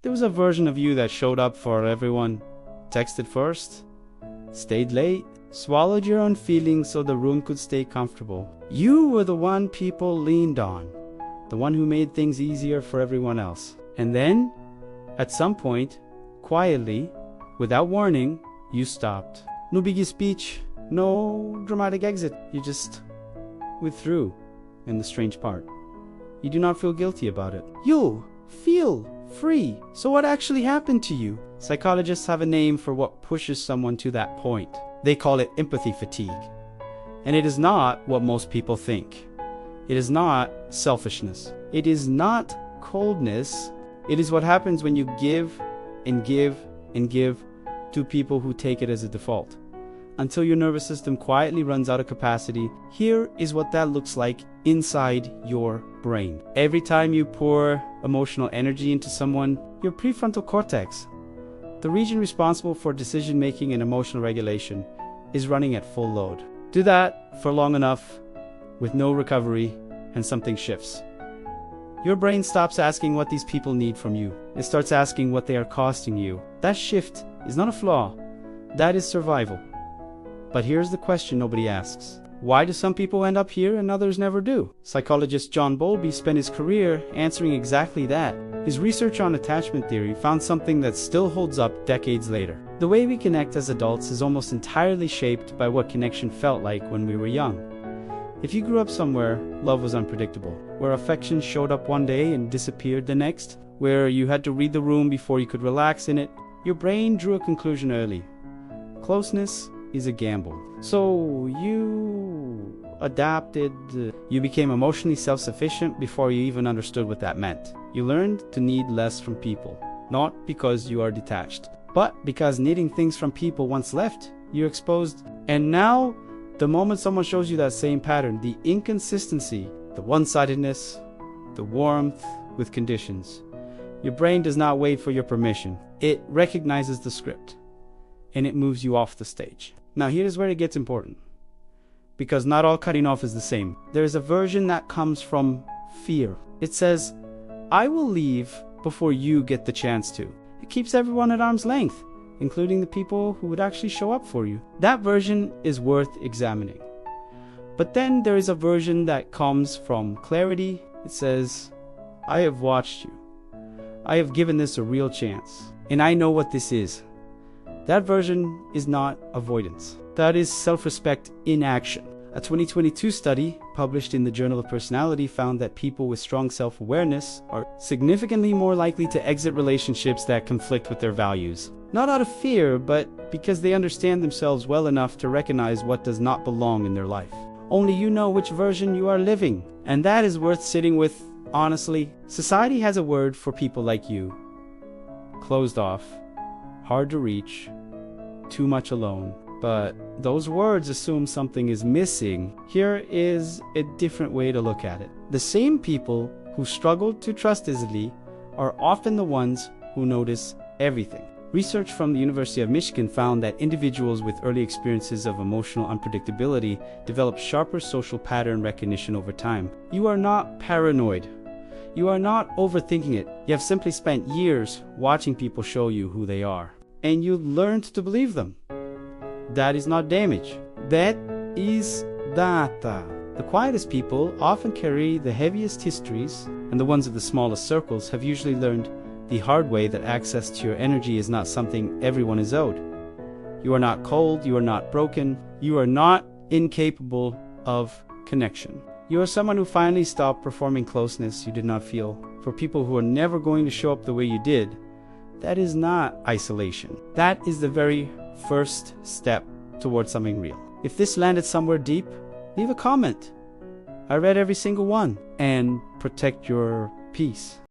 There was a version of you that showed up for everyone, texted first, stayed late, swallowed your own feelings so the room could stay comfortable. You were the one people leaned on, the one who made things easier for everyone else. And then, at some point, quietly, without warning, you stopped. No biggie speech, no dramatic exit. You just withdrew. And the strange part, you do not feel guilty about it. You feel free. So what actually happened to you? Psychologists have a name for what pushes someone to that point. They call it empathy fatigue. And it is not what most people think. It is not selfishness. It is not coldness. It is what happens when you give and give and give to people who take it as a default, until your nervous system quietly runs out of capacity. Here is what that looks like inside your brain. Every time you pour emotional energy into someone, your prefrontal cortex, the region responsible for decision making and emotional regulation, is running at full load. Do that for long enough with no recovery and something shifts. Your brain stops asking what these people need from you. It starts asking what they are costing you. That shift is not a flaw. That is survival. But here's the question nobody asks. Why do some people end up here and others never do? Psychologist John Bowlby spent his career answering exactly that. His research on attachment theory found something that still holds up decades later. The way we connect as adults is almost entirely shaped by what connection felt like when we were young. If you grew up somewhere, love was unpredictable, where affection showed up one day and disappeared the next, where you had to read the room before you could relax in it, your brain drew a conclusion early. Closeness is a gamble. So you adapted. You became emotionally self-sufficient before you even understood what that meant. You learned to need less from people, not because you are detached, but because needing things from people once left, you're exposed. And now, the moment someone shows you that same pattern, the inconsistency, the one-sidedness, the warmth with conditions, your brain does not wait for your permission. It recognizes the script, and it moves you off the stage. Now here's where it gets important, because not all cutting off is the same. There is a version that comes from fear. It says, I will leave before you get the chance to. It keeps everyone at arm's length, including the people who would actually show up for you. That version is worth examining. But then there is a version that comes from clarity. It says, I have watched you. I have given this a real chance, and I know what this is. That version is not avoidance. That is self-respect in action. A 2022 study published in the Journal of Personality found that people with strong self-awareness are significantly more likely to exit relationships that conflict with their values. Not out of fear, but because they understand themselves well enough to recognize what does not belong in their life. Only you know which version you are living, and that is worth sitting with honestly. Society has a word for people like you. Closed off, hard to reach, too much alone. But those words assume something is missing. Here is a different way to look at it. The same people who struggle to trust easily are often the ones who notice everything. Research from the University of Michigan found that individuals with early experiences of emotional unpredictability develop sharper social pattern recognition over time. You are not paranoid. You are not overthinking it. You have simply spent years watching people show you who they are, and you learned to believe them. That is not damage. That is data. The quietest people often carry the heaviest histories, and the ones of the smallest circles have usually learned the hard way that access to your energy is not something everyone is owed. You are not cold, you are not broken, you are not incapable of connection. You are someone who finally stopped performing closeness you did not feel. For people who are never going to show up the way you did, that is not isolation. That is the very first step towards something real. If this landed somewhere deep, leave a comment. I read every single one. And protect your peace.